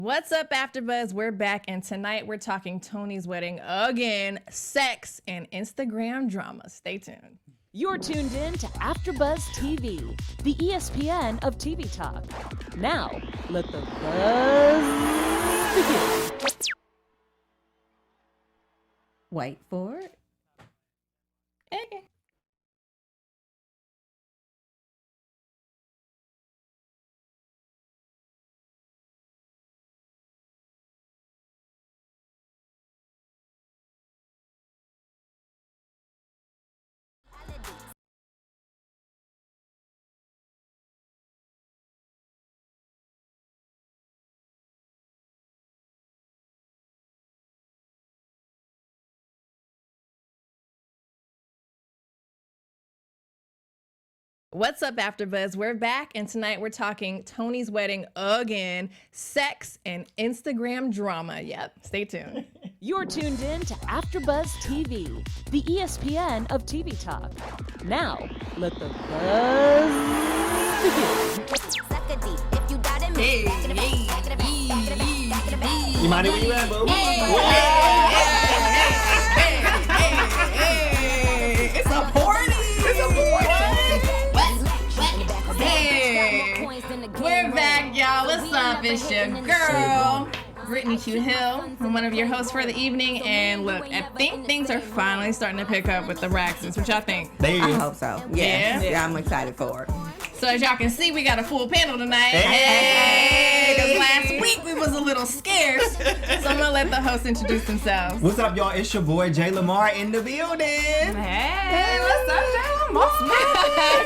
What's up, AfterBuzz? We're back, and tonight we're talking Toni's wedding again, sex, and Instagram drama. Stay tuned. You're tuned in to AfterBuzz TV, the ESPN of TV talk. Now, let the buzz begin. Wait for it. Okay. What's up, AfterBuzz? We're back, and tonight we're talking Toni's wedding again, sex, and Instagram drama. Yep, stay tuned. You're tuned in to AfterBuzz TV, the ESPN of TV talk. Now, let the buzz begin. Hey, Imani, where you at, boo? Hey, it's a party. It's a party. Hey, we're back, y'all. What's up? It's your girl, Brittney Q Hill. I'm one of your hosts for the evening. And look, I think things are finally starting to pick up with the Braxtons. What y'all think? I hope so. Yeah? Yeah, I'm excited for it. So as y'all can see, we got a full panel tonight. Hey! Because last week we was a little scarce. So I'm going to let the hosts introduce themselves. What's up, y'all? It's your boy, J. Lamar, in the building. Hey, what's up, J. Lamar?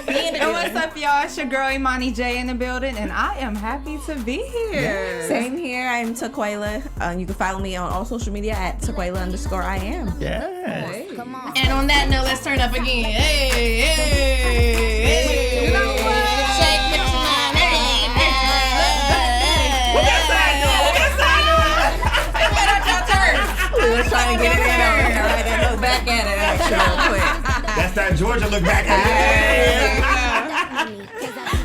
And what's up, y'all? It's your girl, Imani J, in the building, and I am happy to be here. Same here. I'm Taquaila. You can follow me on all social media at Taquaila_I am. Yes. Come on. And on that note, let's turn up again. Hey, hey, hey. You know what? Shake with your mind. What that side doing? Wait up your turn. We were trying to get it in there. Right, and look back at it actually real quick. That's that Georgia look back at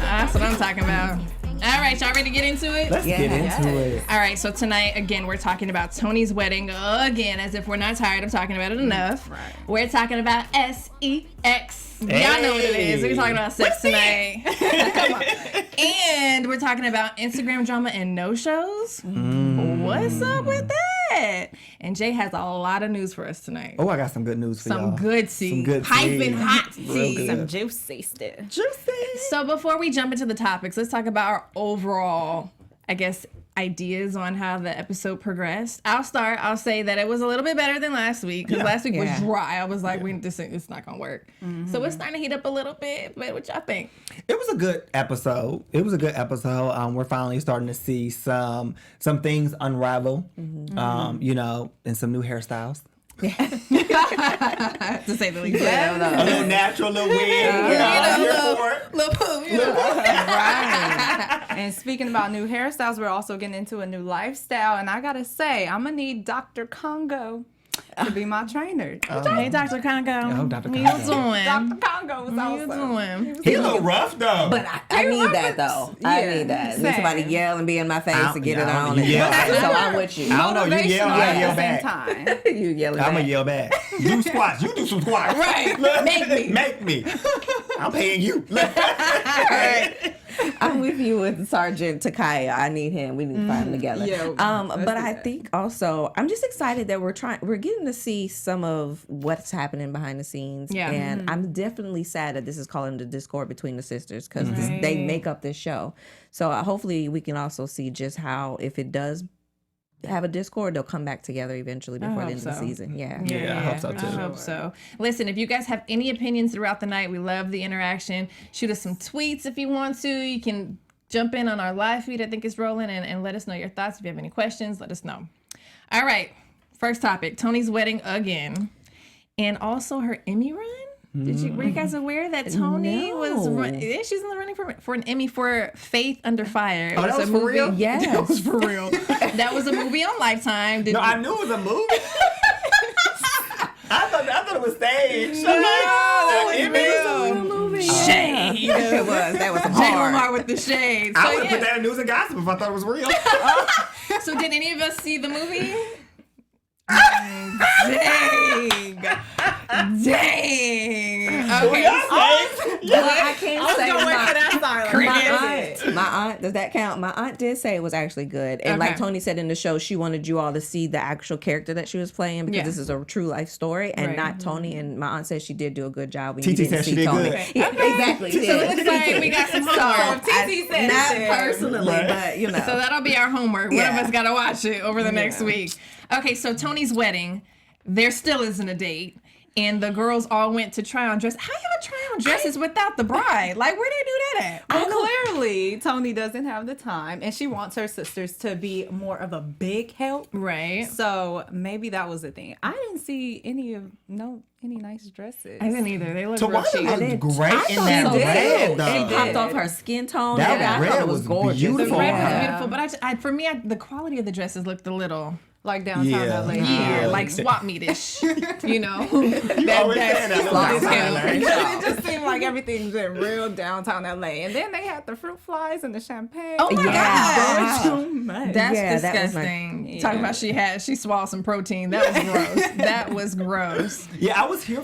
That's what I'm talking about. All right, y'all ready to get into it? Let's get into it. All right, so tonight, again, we're talking about Toni's wedding again, as if we're not tired of talking about it enough. Right. We're talking about SEX. Y'all know what it is. We're talking about sex tonight. Come on. And we're talking about Instagram drama and no-shows. What's up with that? And Jay has a lot of news for us tonight. Oh, I got some good news for y'all. Some good tea. Some good tea. Piping hot Real tea. good. Some juicy stuff. Juicy. So before we jump into the topics, let's talk about our overall, I guess, ideas on how the episode progressed. I'll start. I'll say that it was a little bit better than last week, because last week was dry. I was like, it's not going to work. So it's starting to heat up a little bit. But what y'all think? It was a good episode. We're finally starting to see some things unravel, you know, and some new hairstyles. To say the least. A little natural, little weird. Little poo, Right. And speaking about new hairstyles, we're also getting into a new lifestyle. And I got to say, I'm going to need Dr. Congo to be my trainer. Hey, Dr. Congo. Oh, Dr. What you Congo. doing? Dr. Congo was What you awesome. doing? He's a little rough, though. But I need that, though. I need that. Need somebody yell and be in my face to get it on. You yell. So I'm with you. I don't know. You yell, I yell back. Time. You yelling I'm back. going to yell back. Do squats. You do some squats. Right. Make me. I'm paying you. I'm with you with Sergeant Takaya. I need him. We need to find him together. Yeah, but I think also I'm just excited that we're getting to see some of what's happening behind the scenes. Yeah. And I'm definitely sad that this is calling the discord between the sisters, because they make up this show. So hopefully we can also see just how, if it does have a discord, they'll come back together eventually before the end of the season. Yeah. Yeah, I hope so too. I hope so. Listen, if you guys have any opinions throughout the night, we love the interaction. Shoot us some tweets if you want to. You can jump in on our live feed. I think it's rolling, and let us know your thoughts. If you have any questions, let us know. All right. First topic, Toni's wedding again. And also her Emmy run. Were you guys aware that Toni was she's in the running for an Emmy for Faith Under Fire? Oh, that was for real? Yes. That was for real. That was a movie on Lifetime. I knew it was a movie. I thought it was staged. No, Emmy. She shade. It was. That was Jay hard. Lamar with the shade. So, I would put that in news and gossip if I thought it was real. So did any of us see the movie? Dang. Okay. Well, I can't say my aunt, does that count? My aunt did say it was actually good. And like Okay. Toni said in the show, she wanted you all to see the actual character that she was playing because Yeah. this is a true life story and Right. not Toni. And my aunt said she did do a good job when TT you didn't said see she did Toni. good. Yeah, exactly. So it looks like we got some homework. Not personally, Right. but you know. So that'll be our homework. One of Yeah. us got to watch it over the next week. Okay, so Toni's wedding, there still isn't a date. And the girls all went to try on dress. How y'all try on dresses without the bride? Like, where they do that at? Well, clearly, Toni doesn't have the time, and she wants her sisters to be more of a big help. Right. So maybe that was the thing. I didn't see any nice dresses. I didn't either. They look real cheap. Tawanda looked great in thought that so, too. red, It though. popped off her skin tone. That I thought red it was gorgeous. beautiful. The red on was her. beautiful, but for me, the quality of the dresses looked a little, Like downtown Yeah. LA. yeah, Yeah. like swap meet-ish, you know? You always say that. It just seemed like everything's been real downtown LA. And then they had the fruit flies and the champagne. Oh my Yeah. God. Too much. That's Yeah, that was disgusting. Talking about she swallowed some protein. That was gross. That was gross. Yeah, I was here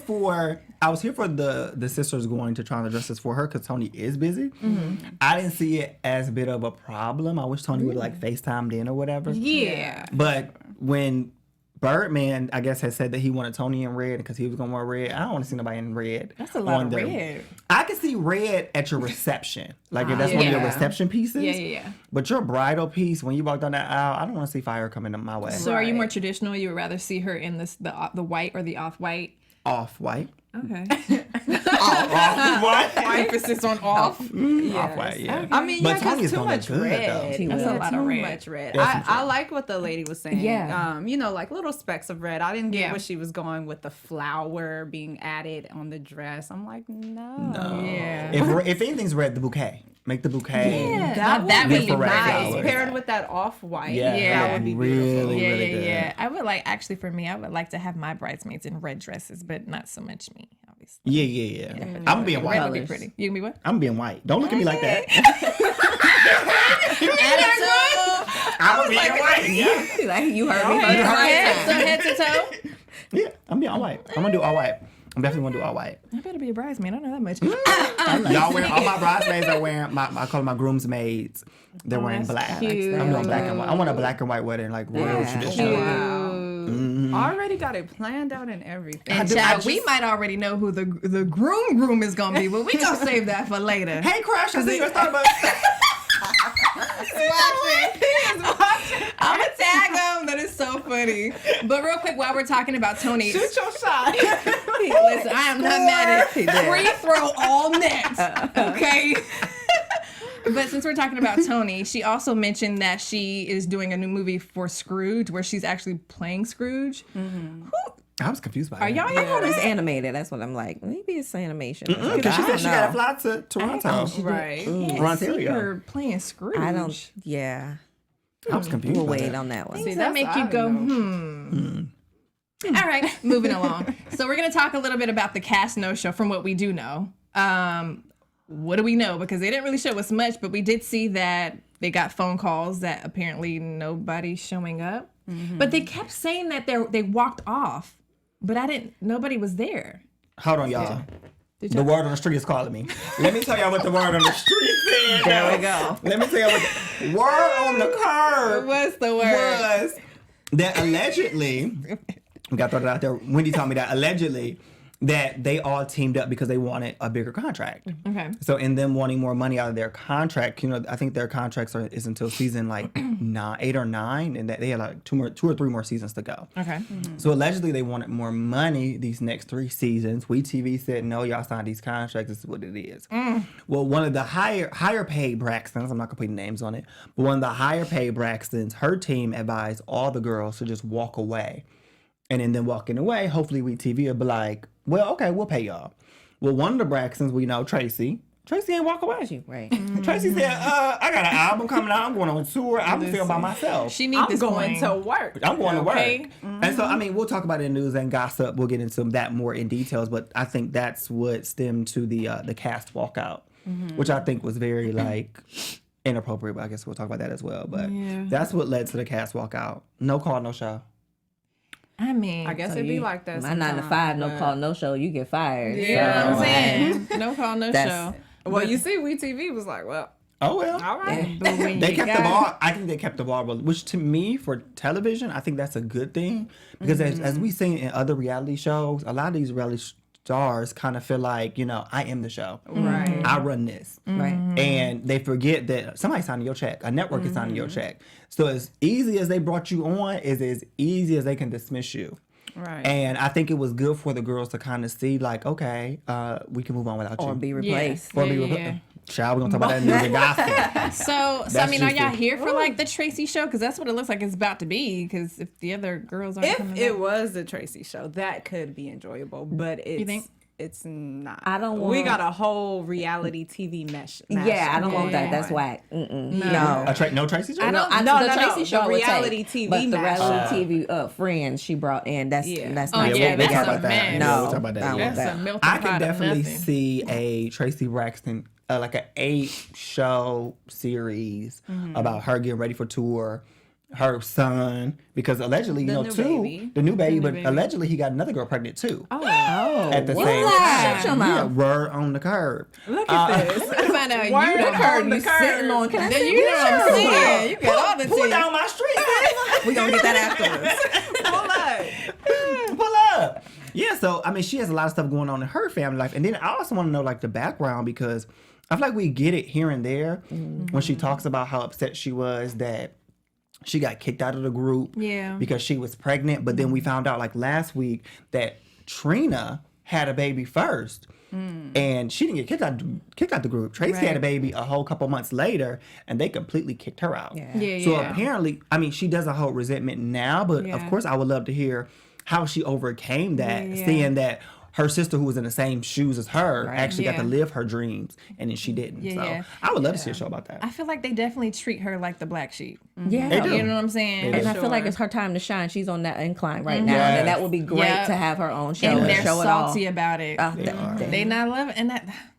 for the sisters going to try on the dresses for her because Toni is busy. Mm-hmm. I didn't see it as a bit of a problem. I wish Toni would like FaceTimed in or whatever. Yeah. But when Birdman, I guess, had said that he wanted Toni in red because he was gonna wear red, I don't want to see nobody in red. That's a lot on of there. red. I can see red at your reception, like if that's one of your Yeah. reception pieces. Yeah. But your bridal piece, when you walk down that aisle, I don't want to see fire coming up my way. So are you more traditional? You would rather see her in the white or the off-white? Off white. Okay. Off white. Emphasis on off. Off white. Yeah. I mean, But yeah, 'cause Toni's too gonna much look good, red. though. That's a lot of Too red. much red. That's I like what the lady was saying. Yeah. Like little specks of red. I didn't get Yeah. what she was going with the flower being added on the dress. I'm like, no. Yeah. If anything's red, the bouquet. Make the bouquet. Yeah. That would be for red nice. flowers. Paired with that off-white. Yeah, That would be beautiful. really, Yeah, really good. yeah. I would like, actually for me, I would like to have my bridesmaids in red dresses, but not so much me, obviously. Yeah. I'm being white. Red would be pretty. You can be what? I'm being white. Don't look at me like that. I'm being white. Yeah. Like, you heard me. So head to toe? Yeah. I'm being all white. I'm gonna do all white. I'm definitely gonna do all white. I better be a bridesmaid. I don't know that much. Y'all wearing all my bridesmaids are wearing I call them my groomsmaids. They're wearing that's black. cute. I'm doing black and white. I want a black and white wedding, like real traditional. Wow. Already got it planned out and everything. And child, we might already know who the groom is gonna be, but we gonna save that for later. Hey, Crash, I see you at Starbucks. I'm gonna tag him. That is so funny. But real quick, while we're talking about Toni, Shoot your shot. listen, I am not mad at free throw all net. Okay. But since we're talking about Toni, she also mentioned that she is doing a new movie for Scrooge where she's actually playing Scrooge. I was confused by Are y'all I thought it's animated. That's what I'm like. Maybe it's animation. Because she said she got to fly to Toronto. Right. Ontario. Her playing Scrooge. I don't. Yeah. I was confused. We'll by wait that. on that one. Things that's that make what you I go, know. All right, moving along. So we're going to talk a little bit about the cast no-show from what we do know. What do we know? Because they didn't really show us much, but we did see that they got phone calls that apparently nobody's showing up. But they kept saying that they walked off, but nobody was there. Hold on, y'all. The word on the street is calling me. Let me tell y'all what the word on the street said. There we go. Let me tell y'all what the word on the curb What's the word? was that allegedly, we got to throw it out there. Wendy told me that allegedly that they all teamed up because they wanted a bigger contract. Okay. So in them wanting more money out of their contract, I think their contracts is until season like 8 or 9, and that they had like 2 or 3 more seasons to go. Okay. So allegedly they wanted more money these next 3 seasons. WeTV said, no, y'all signed these contracts. This is what it is. Well, one of the higher paid Braxtons, I'm not gonna put names on it, but one of the higher paid Braxtons, her team advised all the girls to just walk away. And in them walking away, hopefully WeTV will be like, well, okay, we'll pay y'all. Well, one of the Braxtons we know, Traci, Traci ain't walk away. Right. Traci said, I got an album coming out. I'm going on tour. I'm feeling by myself. She needs I'm this going queen. to work. I'm going to work. Okay. And so, I mean, we'll talk about it in news and gossip. We'll get into that more in details. But I think that's what stemmed to the cast walkout, which I think was very, like, inappropriate. But I guess we'll talk about that as well. But that's what led to the cast walkout. No call, no show. I mean, I guess it'd be like that. My 9 to 5, no call, no show, you get fired. you know what I'm So, saying? No call, no That's- show. Well, you see, WeTV was like, well, Oh, well. all right. But when They you kept the got- bar. I think they kept the bar rolling, which to me, for television, I think that's a good thing. Because as we've seen in other reality shows, a lot of these reality stars kind of feel like, I am the show. Right. I run this. Right. And they forget that somebody's signing your check. A network is signing your check. So as easy as they brought you on is as easy as they can dismiss you. Right. And I think it was good for the girls to kind of see, like, okay, we can move on without you. Or be replaced. Or be replaced. Child, we're going to talk about that in news and gossip. So I That's mean, are y'all juicy. here for like the Traci show? Because that's what it looks like it's about to be. Because if the other girls aren't If coming it back. was the Traci show, that could be enjoyable, but it's think? it's not. I don't We want- got a whole reality TV mesh. Yeah, I don't want that. Yeah. That's whack. Mm-mm. No. No. No Tracy show? I don't- I No, the no, Tracy no, show the I would reality take, TV but the match. reality TV friends she brought in. That's Yeah. that's Oh, not yeah, what that's we a got. about that. mess. Yeah, No, we'll talk about that. I don't Yeah. want That's that. a melting I pot can of definitely nothing. see a Traci Braxton, like an 8-show series about her getting ready for tour, her son, because allegedly, The new baby. the new baby, new but baby. allegedly he got another girl pregnant too. Oh, At the what? same Shut your time. Yeah, mouth. word on the curb. look at this. I find out Word you on the curb. the You curb. sitting on. Can I Then see you know what I'm pictures? saying. You got all the Pull tea. down my street. We gonna get that afterwards. Pull up. Pull up. Yeah, so I mean, she has a lot of stuff going on in her family life, and then I also want to know like the background, because I feel like we get it here and there when she talks about how upset she was that she got kicked out of the group Yeah. because she was pregnant. But then we found out like last week that Trina had a baby first. And she didn't get kicked out the group. Traci had a Right. baby a whole couple months later, and they completely kicked her out. Yeah, So yeah. apparently, I mean, she doesn't hold resentment now, but of Yeah. course, I would love to hear how she overcame that, Yeah. seeing that her sister, who was in the same shoes as her, actually got Yeah. to live her dreams, and then she didn't. Yeah, so yeah. I would love to see a show about that. I feel like they definitely treat her like the black sheep. Yeah. They do. You know what I'm saying? They And I Sure. feel like it's her time to shine. She's on that incline right now, Yes. and that would be great Yeah. to have her own show And and they're show it all. salty about it. They are. They not love it, and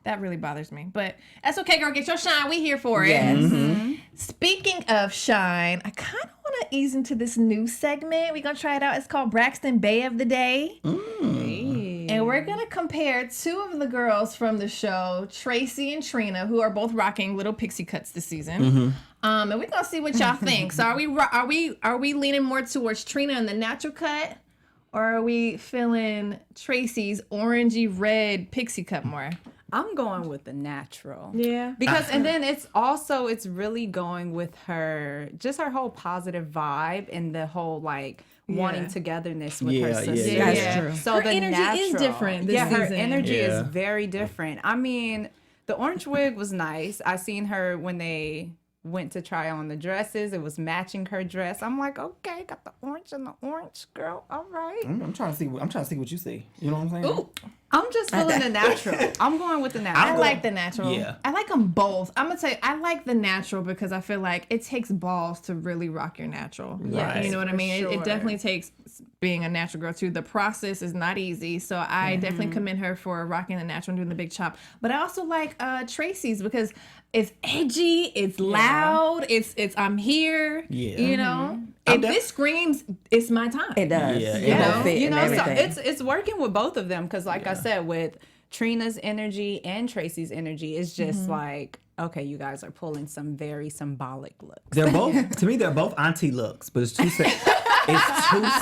that really bothers me. But that's okay, girl. Get your shine. We here for it. Yes. Speaking of shine, I kind of want to ease into this new segment. We're gonna try it out. It's called Braxton Bae of the Day, and we're gonna compare two of the girls from the show, Traci and Trina, who are both rocking little pixie cuts this season. And we're gonna see what y'all think. So are we leaning more towards Trina in the natural cut? Or are we feeling Traci's orangey red pixie cut more? I'm going with the natural. Yeah. Because and then it's really going with her, just her whole positive vibe and the whole like wanting togetherness with her Yeah, yeah, sister. yeah. That's true. So Her the energy is natural, different this yeah, her season. energy Yeah. is very different. I mean, the orange wig was nice. I seen her when they went to try on the dresses. It was matching her dress. I'm like, okay, got the orange and the orange, girl. All right. I'm trying to see. I'm trying to see what you see. You know what I'm saying? Ooh. I'm just feeling the natural. I'm going with the natural. I like the natural. Yeah. I like them both. I'm gonna tell you, I like the natural because I feel like it takes balls to really rock your natural. Right. You know what I For mean? It sure. definitely takes being a natural girl too. The process is not easy, so I definitely commend her for rocking the natural and doing the big chop. But I also like Traci's because it's edgy, it's loud, it's I'm here. Yeah. You know, I'm if this screams, it's my time. It does. Yeah, It it will does. fit You and know, so everything. it's working with both of them because, like I said, with Trina's energy and Traci's energy, it's just like, okay, you guys are pulling some very symbolic looks. They're both, to me, they're both auntie looks, but it's two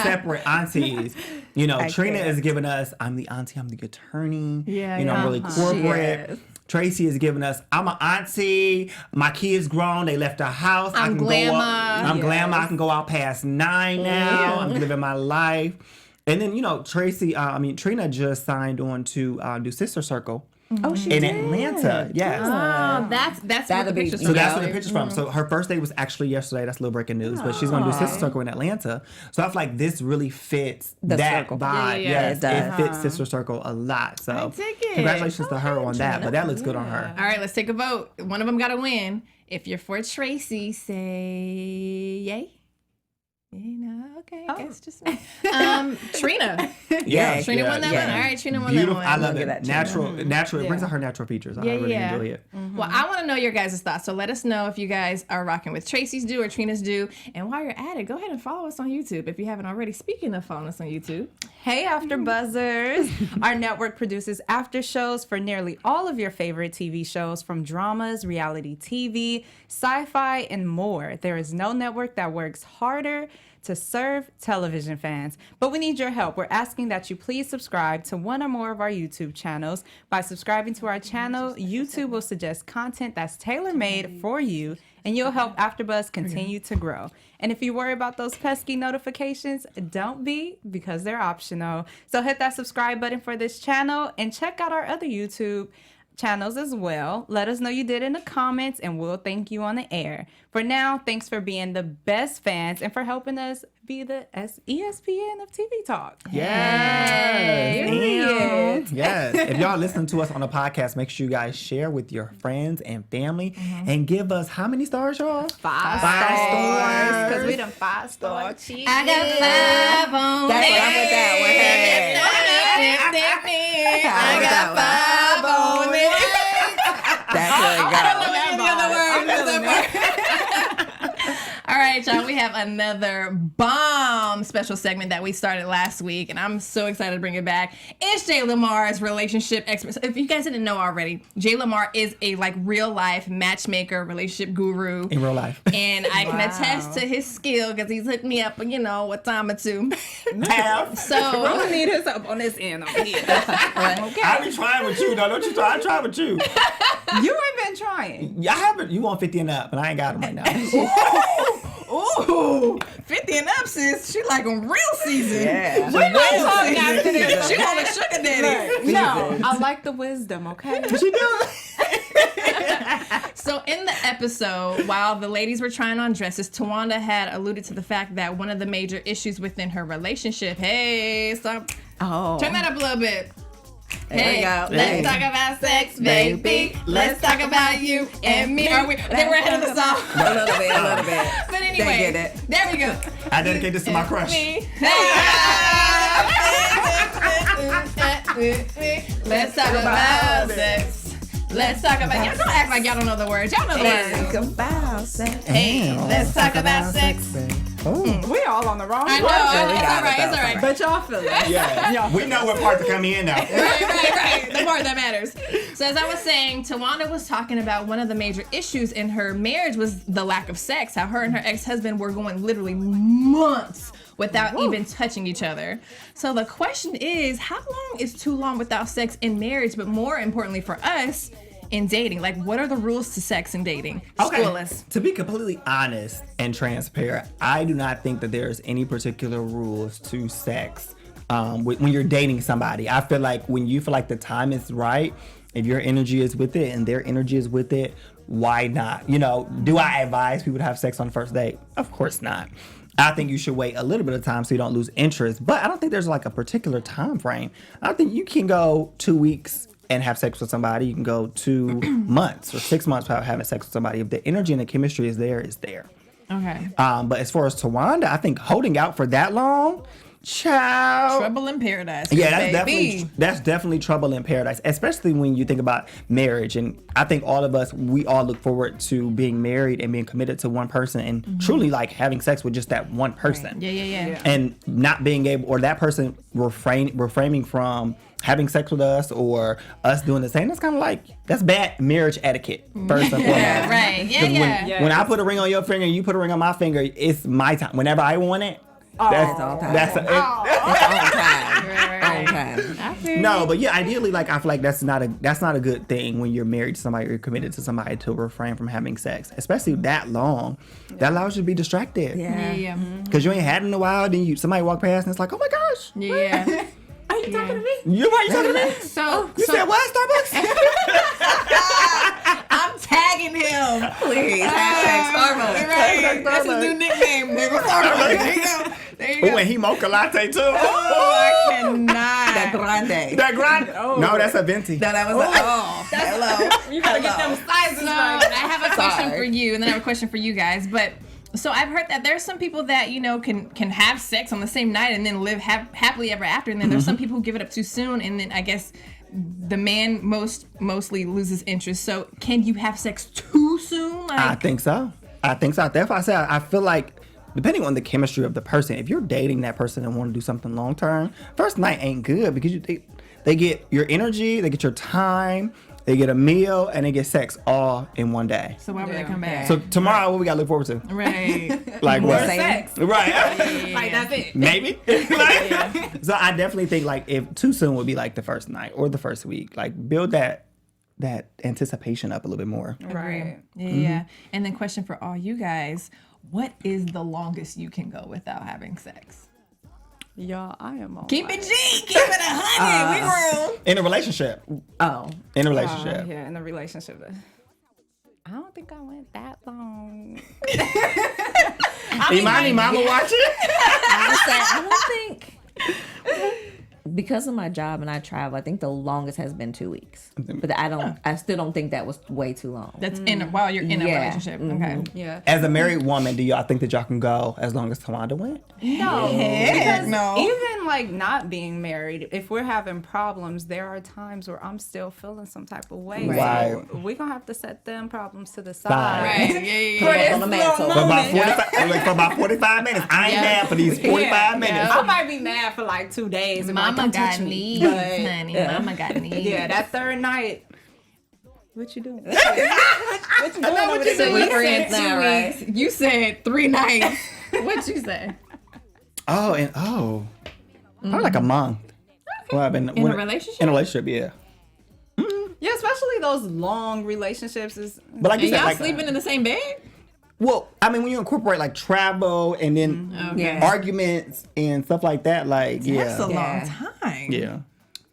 separate aunties. You know, Trina guess. is giving us, I'm the auntie, I'm the attorney. Yeah, You know, I'm yeah. really corporate. Yes. Traci is giving us, I'm an auntie, my kids grown, they left the house. I I'm can glamour. Go out, I'm glamour, I can go out past 9 now. I'm living my life. And then, you know, Trina just signed on to do Sister Circle. Oh, she in did. Atlanta. Yes. Oh, that's what the be- pictures So from. that's where the picture's from. So her first day was actually yesterday. That's a little breaking news. But she's going to do Sister Circle in Atlanta. So I feel like this really fits The that circle. vibe. Yeah, Yes, it does. it fits Sister Circle a lot. So I dig it. congratulations to her on that. But that looks good on her. All right, let's take a vote. One of them got to win. If you're for Traci, say yay. Okay, I guess just me. Trina. Yeah, Trina won that one. All right, Trina won Beautiful. that one. I love Look it. at that, Natural. It brings out her natural features. I really enjoy it. Well, I want to know your guys' thoughts. So let us know if you guys are rocking with Traci's do or Trina's do. And while you're at it, go ahead and follow us on YouTube if you haven't already. Speaking of following us on YouTube. Hey, AfterBuzzers! Our network produces after shows for nearly all of your favorite TV shows, from dramas, reality TV, sci-fi, and more. There is no network that works harder to serve television fans. But we need your help. We're asking that you please subscribe to one or more of our YouTube channels. By subscribing to our channel, YouTube will suggest content that's tailor-made for you, and you'll help AfterBuzz continue to grow. And if you worry about those pesky notifications, don't be, because they're optional. So hit that subscribe button for this channel and check out our other YouTube channels as well. Let us know you did in the comments, and we'll thank you on the air. For now, thanks for being the best fans and for helping us be the ESPN of TV talk. Yes. Period. Yes. If y'all listen to us on a podcast, make sure you guys share with your friends and family and give us how many stars, y'all? 5 stars. stars. Because we done 5-star cheese. I got 5 on That's what I'm with that one. Hey. I got 5 on it. That's where it goes. All right, y'all, we have another bomb special segment that we started last week, and I'm so excited to bring it back. It's Jay Lamar's relationship expert. So if you guys didn't know already, Jay Lamar is a real life matchmaker, relationship guru. In real life. And I can attest to his skill because he's hooked me up, a time or two. So I'm going to need his up on this end over here. I be trying with you, though. Don't you try? I try with you. You ain't been trying. Yeah, I haven't. You want 50 and up, and I ain't got them right now. Ooh, 50 and up, sis. She like a real season. Yeah. We gonna talk after this. She want a sugar daddy. No, I like the wisdom, okay? She do. So in the episode, while the ladies were trying on dresses, Towanda had alluded to the fact that one of the major issues within her relationship. Hey, stop. Oh. Turn that up a little bit. There we go. Let's talk about sex, baby. Let's talk about you and me. Are we? They were ahead of the song. A little bit. But anyway, They get it. there we go. I dedicate this to my crush. Let's talk about sex. Let's talk about. Y'all don't act like y'all don't know the words. Y'all know the words. Talk about sex. Hey, let's talk about sex. Oh. We all on the wrong I know. part. It's all right. It's all right. But y'all feel it. Yeah. We know what part to come in now. Right. The part that matters. So as I was saying, Towanda was talking about one of the major issues in her marriage was the lack of sex. How her and her ex-husband were going literally months without even touching each other. So the question is, how long is too long without sex in marriage? But more importantly for us, in dating, what are the rules to sex and dating? School us. To be completely honest and transparent, I do not think that there's any particular rules to sex when you're dating somebody. I feel like when you feel like the time is right, if your energy is with it and their energy is with it, why not? Do I advise people to have sex on the first date? Of course not. I think you should wait a little bit of time so you don't lose interest, but I don't think there's a particular time frame. I think you can go 2 weeks and have sex with somebody. You can go 2 months or 6 months without having sex with somebody. If the energy and the chemistry is there, it's there. Okay. But as far as Towanda, I think holding out for that long, child. Trouble in paradise. Yeah, baby. that's definitely trouble in paradise, especially when you think about marriage. And I think all of us, we all look forward to being married and being committed to one person and truly having sex with just that one person. Right. Yeah. And not being able, or that person refraining from having sex with us or us doing the same. That's kind of that's bad marriage etiquette, first and foremost. Yeah, right. Yeah. When I put a ring on your finger and you put a ring on my finger, it's my time. Whenever I want it, that's all time. That's It's on time. no, but yeah, ideally, I feel like that's not a good thing when you're married to somebody or you're committed to somebody to refrain from having sex, especially that long. That allows you to be distracted. Yeah. Yeah. Because you ain't had it in a while, then somebody walk past and it's like, oh my gosh. Yeah. And you talking to me? Why you talking to me? So, You said what, Starbucks? I'm tagging him. Please, hashtag Starbucks. Right. That's his new nickname. Nigga. Starbucks. There you go. There you go. Oh, and he mocha latte too. Oh, I cannot. That grande. That grind. No, that's a venti. No, that was hello. You gotta get them sizes So, right. I have a question for you, and then I have a question for you guys. But so I've heard that there's some people that can have sex on the same night and then live happily ever after, and then there's some people who give it up too soon, and then I guess the man mostly loses interest. So can you have sex too soon? Like, I think so. Therefore, I say I feel like, depending on the chemistry of the person, if you're dating that person and want to do something long term, first night ain't good because they get your energy, they get your time, they get a meal, and they get sex all in one day. so why would they come back? So tomorrow, what we gotta look forward to? Right. Like what? Sex. Right. Like, that's it. Maybe. So I definitely think like if too soon would be like the first night or the first week. Like build that anticipation up a little bit more. Right. Yeah. And then question for all you guys: what is the longest you can go without having sex? Y'all, I am on. Keep it G. Keep it 100. We room. In a relationship. Oh. In a relationship. Yeah, in a relationship. I don't think I went that long. Imani, mama watching? I don't think, because of my job and I travel, I think the longest has been 2 weeks. But I still don't think that was way too long. That's while you're in a Yeah. relationship. Okay. Yeah. As a married woman, do y'all think that y'all can go as long as Towanda went? No, Heck because no. even like not being married, if we're having problems, there are times where I'm still feeling some type of way. Right. So we're gonna have to set them problems to the Side. side. Right. Yeah. Put it on the mantle. For about 45 minutes. I ain't mad for these 45 minutes. I might be mad for like 2 days. And Mama like, got touch me. needs, But, honey. Mama got needs. yeah, that third night. What you doing? So we friends now, right? You said 3 nights. What'd you say? Probably like a month. Well, I've been In a relationship? In a relationship, yeah. Yeah, especially those long relationships. Is But like you And said, y'all like, sleeping in the same bed? well, I mean, when you incorporate like travel and then Yeah. arguments and stuff like that, like That's a yeah, long time. yeah,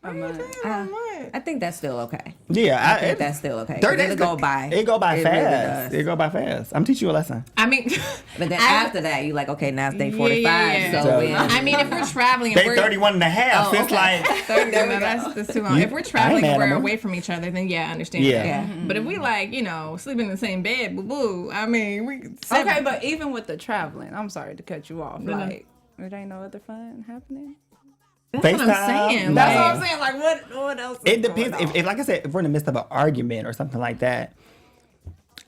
I think that's still okay. yeah. I think that's still okay. 30 days It'll go by. It go by It really fast. does. It go by fast. I'm teaching you a lesson. I mean, But then after that, you like, okay, now it's day 45. Yeah. So Yeah. then, I mean, if we're traveling, They we're 31 and a half. Oh, so it's okay. like 30, no, that's too long. If we're traveling I ain't and mad we're no more. away from each other, then yeah, I understand Yeah. that. Yeah. But if we like, sleeping in the same bed, boo boo. I mean, we okay, but even with the traveling, I'm sorry to cut you off. Like, it ain't no other fun happening. That's what I'm FaceTime? saying. That's like- what I'm saying. Like, what else? it depends. If like I said, if we're in the midst of an argument or something like that,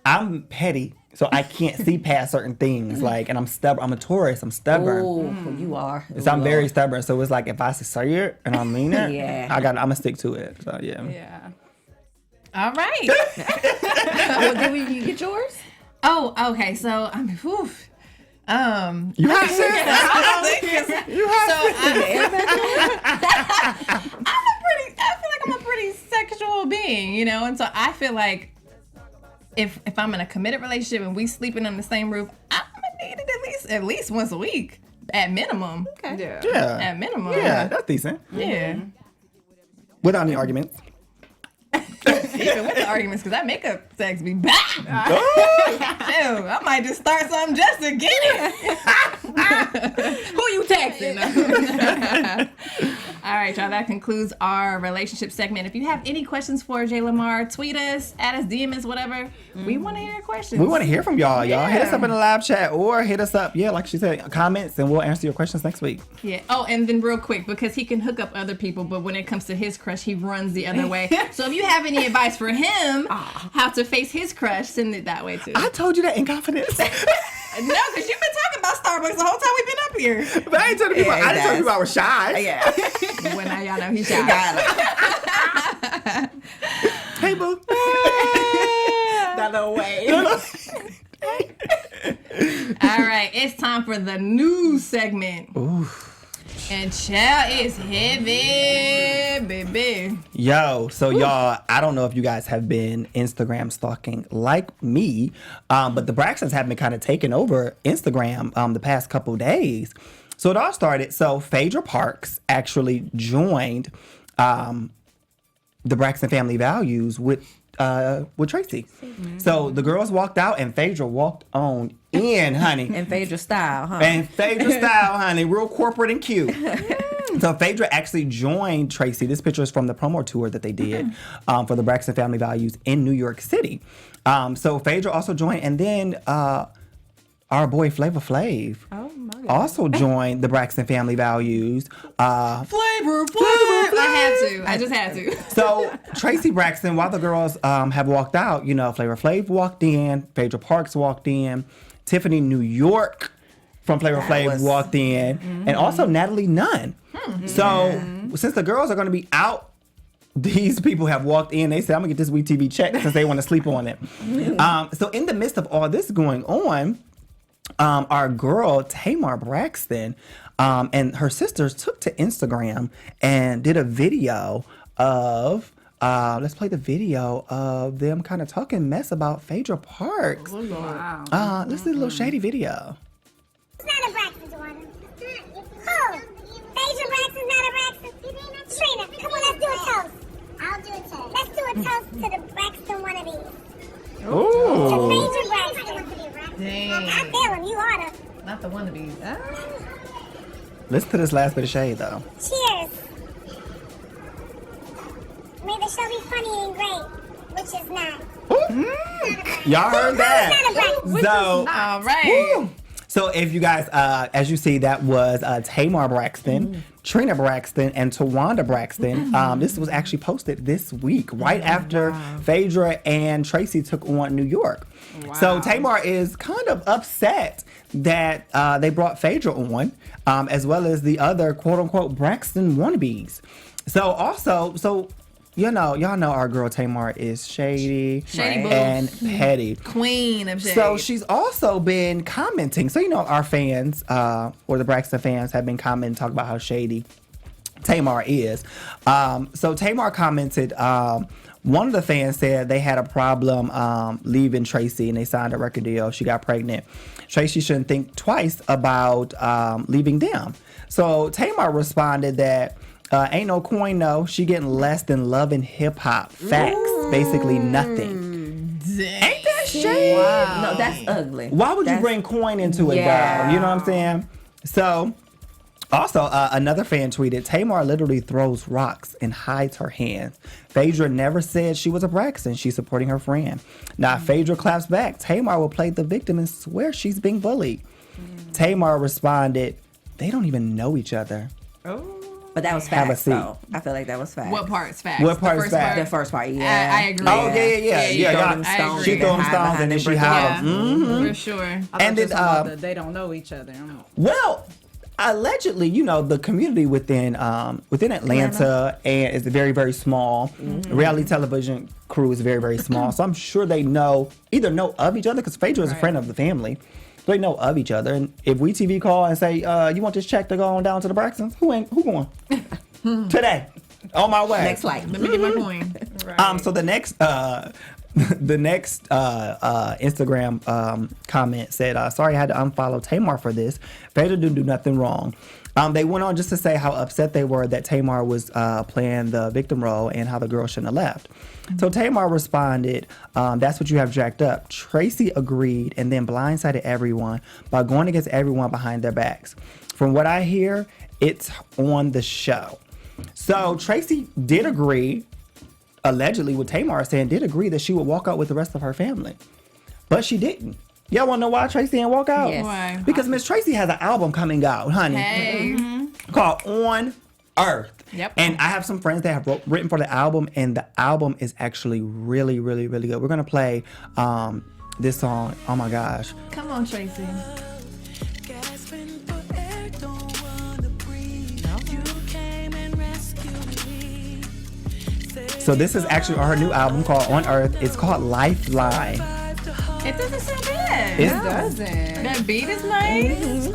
I'm petty, so I can't see past certain things. Like, and I'm stubborn. I'm a Taurus. I'm stubborn. oh, you are. So I'm very stubborn. So it's like if I say it and I mean it, Yeah. I'm gonna stick to it. So yeah. Yeah. All right. Well, did you get yours? Oh, okay. So I'm. Whew. You have sex? You have I feel like I'm a pretty sexual being, and so I feel like if I'm in a committed relationship and we sleeping on the same roof, I'm gonna need it at least once a week, at minimum. Okay. Yeah. Yeah. At minimum. Yeah, that's decent. Yeah. Without any arguments. Even with the arguments, because that makeup sex be back. Oh! Ew, I might just start something just to get it. Who you texting? All right, y'all. That concludes our relationship segment. If you have any questions for J. Lamar, tweet us, add us, DM us, whatever. We want to hear your questions. We want to hear from y'all. Y'all hit us Yeah. up in the live chat or hit us up, like she said, comments, and we'll answer your questions next week. Yeah. Oh, and then real quick, because he can hook up other people, but when it comes to his crush, he runs the other way. So if you have any advice for him, how to face his crush, send it that way too. I told you that in confidence. No, because you've been talking about Starbucks the whole time we've been up here. But I ain't telling people. Yeah, I didn't tell it people I was shy. Yeah. Well, now y'all know he's shy. Hey, boo. That little way. All right, it's time for the news segment. Ooh. And child is heavy, baby. Yo, so y'all, I don't know if you guys have been Instagram stalking like me, but the Braxtons have been kind of taking over Instagram the past couple days. So it all started. So Phaedrea Parks actually joined the Braxton Family Values with Traci. So the girls walked out and Phaedrea walked on in, honey. And Phaedra style, huh? And Phaedra style, honey, real corporate and cute. So Phaedra actually joined Traci. This picture is from the promo tour that they did for the Braxton Family Values in New York City. So Phaedra also joined, and then our boy Flavor Flav also joined the Braxton Family Values. Flavor. I just had to. So Traci Braxton, while the girls have walked out, you know, Flavor Flav walked in, Phaedrea Parks walked in, Tiffany New York from Flavor Flav walked in, and also Natalie Nunn. So since the girls are going to be out, these people have walked in. They said, I'm going to get this WeTV check since they want to sleep on it. So in the midst of all this going on, our girl Tamar Braxton and her sisters took to Instagram and did a video of let's play the video of them kind of talking mess about Phaedrea Parks. Wow. Let's do a little shady video. It's not a Braxton, Towanda. Who? Phaedrea Braxton's not a Braxton. Trina, come on, let's do a toast. I'll do a toast. Let's do a toast to the Braxton wannabes. Ooh. To Phaedrea Braxton. Dang. I feel him, you oughta. Not the wannabes. Listen to this last bit of shade, though. Cheers. May the show be funny and great, which is not. Y'all heard that? It's not a Braxton. So, All right. woo. So if you guys, as you see, that was Tamar Braxton, Trina Braxton, and Towanda Braxton. This was actually posted this week, right after Phaedrea and Traci took on New York. So Tamar is kind of upset that they brought Phaedrea on, as well as the other quote-unquote Braxton wannabes. So y'all know our girl Tamar is shady and petty. Queen of shade. So she's also been commenting. So, you know, our fans, or the Braxton fans, have been commenting, talking about how shady Tamar is. So Tamar commented, one of the fans said they had a problem leaving Traci and they signed a record deal. She got pregnant. Traci shouldn't think twice about leaving them. So Tamar responded that ain't no coin, no. She getting less than love and hip hop. Facts. Basically nothing. Ain't that shady? Wow. No, that's ugly. Why would you bring coin into it, though? You know what I'm saying? So, also, another fan tweeted, Tamar literally throws rocks and hides her hands. Phaedrea never said she was a Braxton. She's supporting her friend. Now, Phaedrea claps back. Tamar will play the victim and swear she's being bullied. Tamar responded, they don't even know each other. But that was Have a facts, seat. though. I feel like that was facts. What part's facts? What part's The first facts? The first part, yeah. I agree. Oh, yeah. She throw them I stones. agree. She threw them hide stones behind and then them she brick hid walls. them. For sure. And then, They don't know each other. well, allegedly, you know, the community within Atlanta and is very, very small. Reality television crew is very, very small. So I'm sure they either know of each other, because Phaedra is a friend of the family. They know of each other. And if WeTV call and say, you want this check to go on down to the Braxtons? Who going? Today. On my way. Next flight. Let me get my coin. So the next Instagram comment said, sorry I had to unfollow Tamar for this. Phaedra didn't do nothing wrong. They went on just to say how upset they were that Tamar was playing the victim role and how the girl shouldn't have left. So Tamar responded, that's what you have jacked up. Traci agreed and then blindsided everyone by going against everyone behind their backs. From what I hear, it's on the show. So Traci did agree, allegedly what Tamar saying, did agree that she would walk out with the rest of her family. But she didn't. Y'all want to know why Traci didn't walk out? Yes. Why? Because Miss Traci has an album coming out, honey, Hey. called On Earth. Yep. And I have some friends that have written for the album, and the album is actually really, really, really good. We're going to play this song. Oh, my gosh. Come on, Traci. So this is actually her new album called On Earth. It's called Lifeline. It doesn't sound bad. It's- Doesn't. That beat is nice.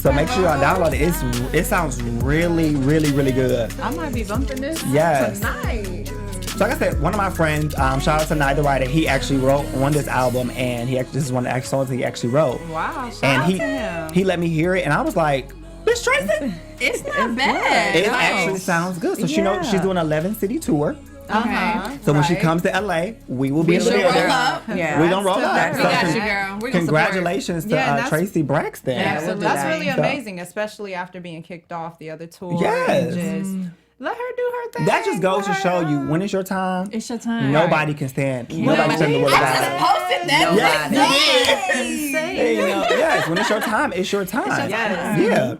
So make sure y'all download it. It sounds really, really, really good. I might be bumping this Yes. tonight. So like I said, one of my friends, shout out to Nye the Writer, he actually wrote on this album, and this is one of the songs he actually wrote. Wow. Shout And out to him. he let me hear it, and I was like, Miss Traci. It's not bad. It No. actually sounds good. So she know she's doing an 11-city tour. Okay. So when she comes to LA, we will be in the She'll roll building. up. Yeah. We gonna roll up. We So got you, girl. We're gonna congratulations to Yeah, that's- Traci Braxton. Yeah, we'll do that's that. really So- amazing, especially after being kicked off the other tour. Yes. And just let her do her thing. That just goes to Let her, show you when it's your time. It's your time. Nobody can stand. Nobody can the word I about just it. posted that. Yes, Hey, you know, yes, when it's your time, it's your time. Yeah.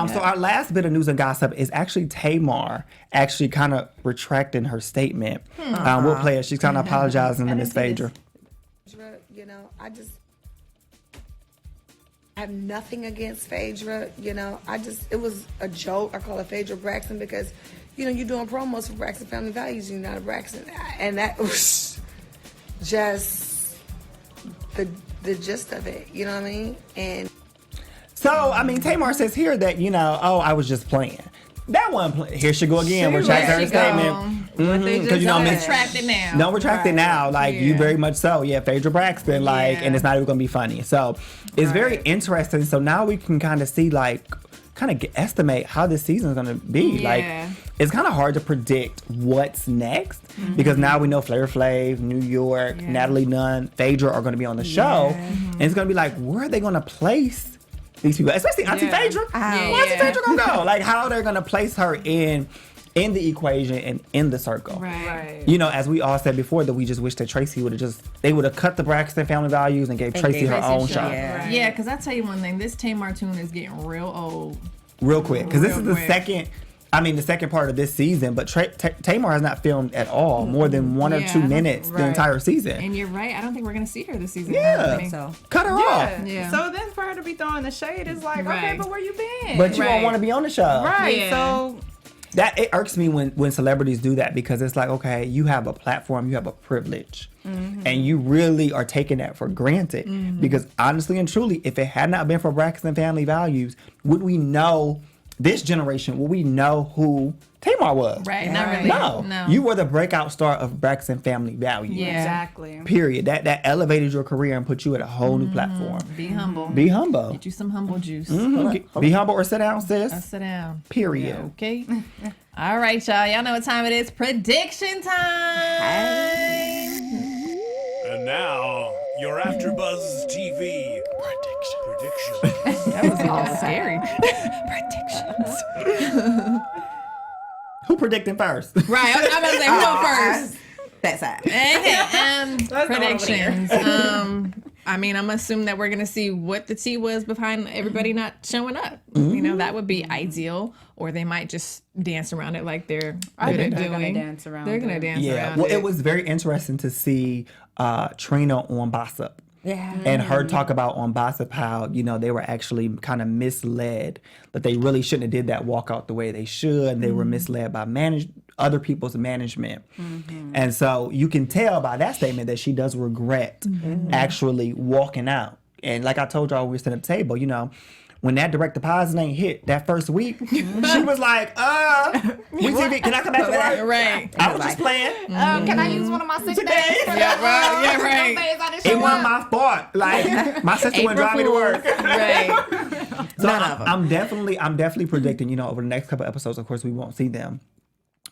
So our last bit of news and gossip is actually Tamar actually kind of retracting her statement. We'll play it. She's kind of apologizing to Miss Phaedrea. You know, I have nothing against Phaedrea. You know, it was a joke. I call her Phaedrea Braxton because, you know, you're doing promos for Braxton Family Values. You're not a Braxton. And that was just the gist of it. You know what I mean? And So, I mean, Tamar says here that, you know, I was just playing. That one, here she go again, retracting her statement. Because, you know, Miss Retract it now. No, retract it now. Like, you very much so. Yeah, Phaedrea Braxton, like, and it's not even going to be funny. So, it's very interesting. So, now we can kind of see, like, estimate how this season is going to be. Like, it's kind of hard to predict what's next because now we know Flavor Flav, New York, Natalie Nunn, Phaedrea are going to be on the show. And it's going to be like, where are they going to place these people, especially Auntie Phaedrea? Where's Auntie Phaedrea gonna go? Like, how they're gonna place her in the equation and in the circle? Right. You know, as we all said before, that we just wish that Traci would have cut the Braxton Family Values and gave Traci her own show. Yeah, because I tell you one thing, this Tamar tune is getting real old. Real quick, because this is the quick. second part of this season, but Tamar has not filmed at all, more than 1 or 2 minutes the entire season. And you're right, I don't think we're gonna see her this season. Yeah. So Cut her off. Yeah. So then for her to be throwing the shade is like, okay, Right. but where you been? But you Right. don't want to be on the show. right. Yeah. So That it irks me when celebrities do that because it's like, okay, you have a platform, you have a privilege, and you really are taking that for granted. Because honestly and truly, if it had not been for Braxton Family Values, would we know this generation? Would we know who Tamar was? Right, not really. No, you were the breakout star of Braxton Family Values. Yeah. exactly. Period. That elevated your career and put you at a whole new platform. Be humble. Be humble. Get you some humble juice. Be humble or sit down, sis. Sit down. Period. Okay. All right, y'all. Y'all know what time it is. Prediction time. And now, your AfterBuzz TV predictions. That was a little scary. Predictions. Who predicting first? Right. I'm about to say who go first. that side. Okay. Predictions. I mean, I'm assuming that we're gonna see what the tea was behind everybody not showing up. You know, that would be ideal. Or they might just dance around it like they're I think doing. they're gonna dance around They're gonna it. dance Yeah, around well, it. it was very interesting to see Trina on Gossip. Yeah. And her talk about on Gossip how, you know, they were actually kind of misled, but they really shouldn't have did that walkout the way they should. They were misled by other people's management. And so you can tell by that statement that she does regret actually walking out. And like I told y'all, we were sitting at the table, you know, when that direct deposit ain't hit that first week, she was like, WeTV, can I come back to work? Right. I was just playing. Can I use one of my sick days? Yeah, right. Yeah, right. It wasn't my fault. Like, my sister wouldn't drive me to work. Right. So I'm definitely predicting, you know, over the next couple episodes, of course, we won't see them.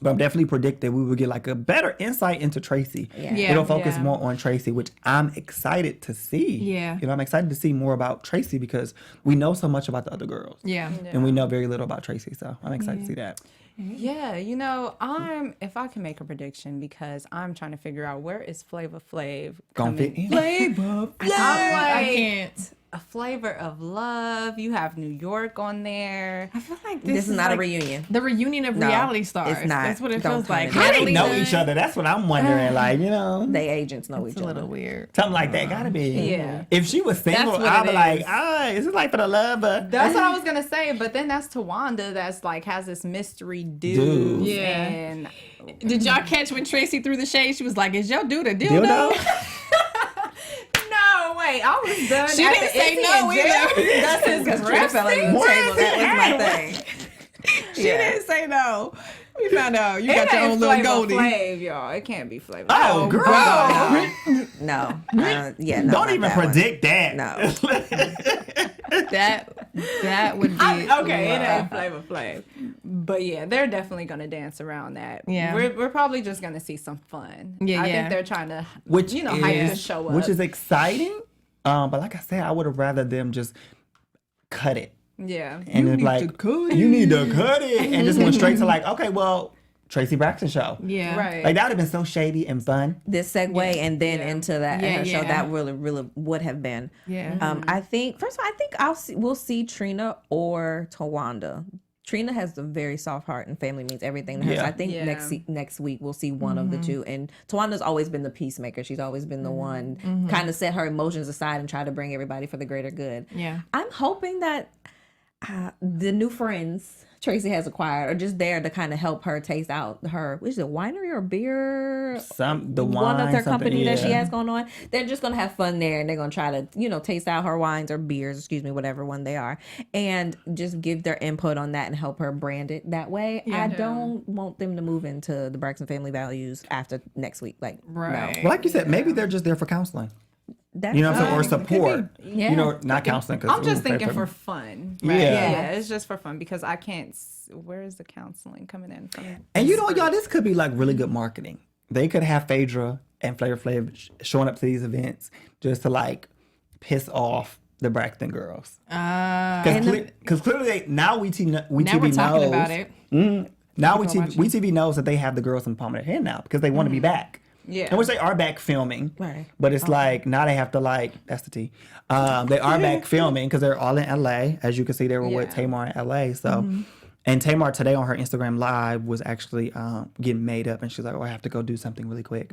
But I'm definitely predicting we will get like a better insight into Traci. Yeah. It'll focus more on Traci, which I'm excited to see. Yeah. You know, I'm excited to see more about Traci because we know so much about the other girls. Yeah. And we know very little about Traci. So I'm excited to see that. Yeah, you know, if I can make a prediction because I'm trying to figure out where is Flavor Flav Gonna fit coming. in. I'm like, I can't. a flavor of love. You have New York on there. I feel like This is not like a reunion. The reunion of No, reality stars. it's not. That's what it Don't feels turn like. it How they Natalie know Nunn, each other? That's what I'm wondering. Like, you know, They agents know It's each a other. little weird. something like that gotta be. Yeah. If she was single, That's what I'd it be like, is. is it like for the love? But That's what I was gonna say, but then that's Towanda that's like has this mystery dude. Yeah. And Did y'all catch when Traci threw the shade? She was like, "Is your dude a dildo?" no, wait, I was done. She at didn't the say Izzy no and Jerry. either. That's his Because Trina fell under the breast table. That was my thing. She didn't say no. We found out you It got your ain't own little Flavor Goldie. Flav, y'all. It can't be Flavor. Oh, girl. No. Yeah, Don't no. not even that one. predict that. No. That would be Okay, it ain't Flavor Flav. But yeah, they're definitely gonna dance around that. Yeah. We're probably just gonna see some fun. Yeah, I yeah. think they're trying to Which hype the show up. Which is exciting. But like I said, I would have rather them just cut it. Yeah. And it's like, you need to cut it. And just went straight to like, okay, well, Traci Braxton show. Yeah. Right. Like, that would have been so shady and fun. This segue and then into that Yeah, her show, yeah. that really would have been. Yeah. I think, first of all, I think we'll see Trina or Towanda. Trina has a very soft heart and family means everything to her. Yeah. So I think Yeah. next week we'll see one of the two. And Tawanda's always been the peacemaker. She's always been the one kind of set her emotions aside and try to bring everybody for the greater good. Yeah. I'm hoping that the new friends Traci has acquired are just there to kind of help her taste out her, which is a winery or beer? One of their company that she has going on. They're just going to have fun there and they're going to try to, taste out her wines or beers, whatever one they are, and just give their input on that and help her brand it that way. I don't want them to move into the Braxton family values after next week. Like, Right. Well, like you said, maybe they're just there for counseling. That's You know what I'm saying? Or fine. support. Yeah. Not counseling. I'm just thinking for fun. Yeah. Yeah, it's just for fun because I can't. Where is the counseling coming in from? And you know what, y'all? This could be like really good marketing. They could have Phaedrea and Flavor Flav showing up to these events just to like piss off the Braxton girls. Because clearly now we Now we're TV talking knows. about it. Now we TV knows that they have the girls in the palm of their hand now because they want to be back. Yeah. And which they are back filming. Right. But it's like now they have to that's the T. They are back filming because they're all in LA. As you can see, they were with Tamar in LA. So and Tamar today on her Instagram live was actually getting made up and she's like, oh, I have to go do something really quick.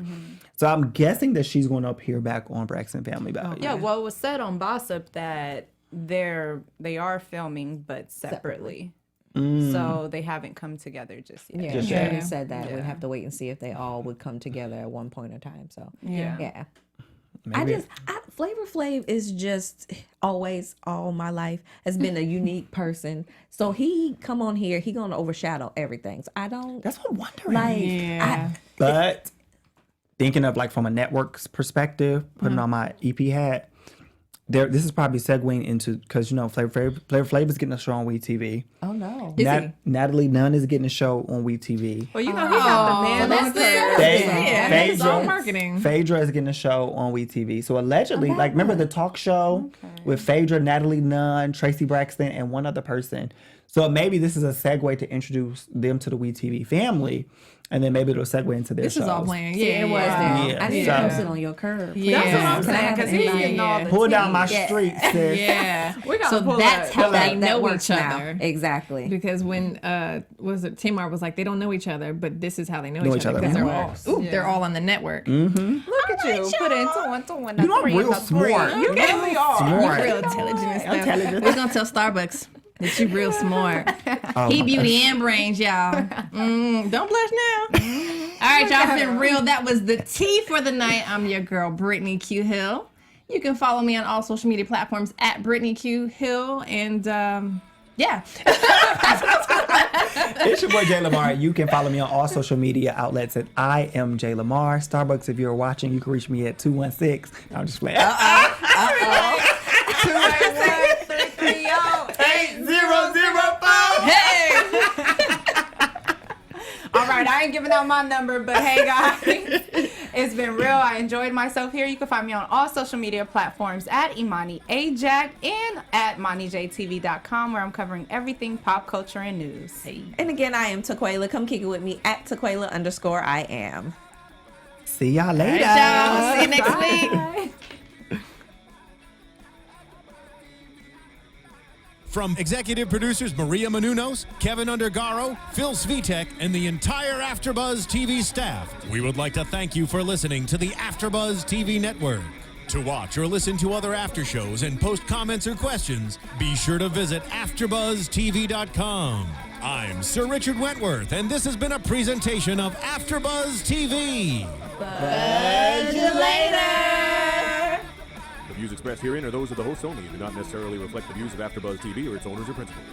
So I'm guessing that she's going to appear back on Braxton Family Values. Yeah, well, it was said on Gossip that they are filming but separately. So they haven't come together just yet. Yeah, Just she yet. already said that. We'd have to wait and see if they all would come together at one point in time. So yeah. Maybe. Flavor Flav is just always all my life has been a unique person. So he come on here, he gonna overshadow everything. So I don't. That's what I'm wondering. But thinking of like from a network's perspective, putting on my EP hat, this is probably segueing into because Flavor Flav is getting a show on WeTV. Oh no. Natalie Nunn is getting a show on WeTV. Well, he got the man on the It's all marketing. Phaedrea is getting a show on WeTV. So allegedly, remember the talk show with Phaedrea, Natalie Nunn, Traci Braxton, and one other person. So maybe this is a segue to introduce them to the WeTV family, and then maybe it'll segue into their This is all shows. planned. Yeah, it was there. Yeah. I need So- to post it on your curb. Yeah. That's what I'm Can I saying have because an he's invite? getting all the Pull down tea. my street, sis. Yeah. We gotta So pull that's that- how pull they that know works each now. other. Exactly. Because when Tamar was like, they don't know each other, but this is how they know, each other That because works. they're all on the network. Look at you. Put it into one. You know, I'm real smart. You really are. Smart. Real intelligent and stuff. Intelligent. We're gonna tell Starbucks that you real smart. He beauty and brains, y'all. Don't blush now. All right, y'all. It's been real. That was the tea for the night. I'm your girl, Brittney Q Hill. You can follow me on all social media platforms at Brittney Q Hill, and yeah. It's your boy Jay Lamar. You can follow me on all social media outlets at I am Jay Lamar. Starbucks, if you're watching, you can reach me at 216. I'm just playing. 281-330-8005. Hey. All right, I ain't giving out my number, but hey guys, it's been real. I enjoyed myself here. You can find me on all social media platforms at Imani J and at ManiJTV.com, where I'm covering everything pop culture and news. And again, I am Taquaila. Come kick it with me at Taquaila_I am. See y'all later. Y'all. See you next week. Bye. From executive producers Maria Menounos, Keven Undergaro, Phil Svitek, and the entire AfterBuzz TV staff, we would like to thank you for listening to the AfterBuzz TV network. To watch or listen to other after shows and post comments or questions, be sure to visit AfterBuzzTV.com. I'm Sir Richard Wentworth, and this has been a presentation of AfterBuzz TV. Buzz you later. The views expressed herein are those of the hosts only and do not necessarily reflect the views of AfterBuzz TV or its owners or principals.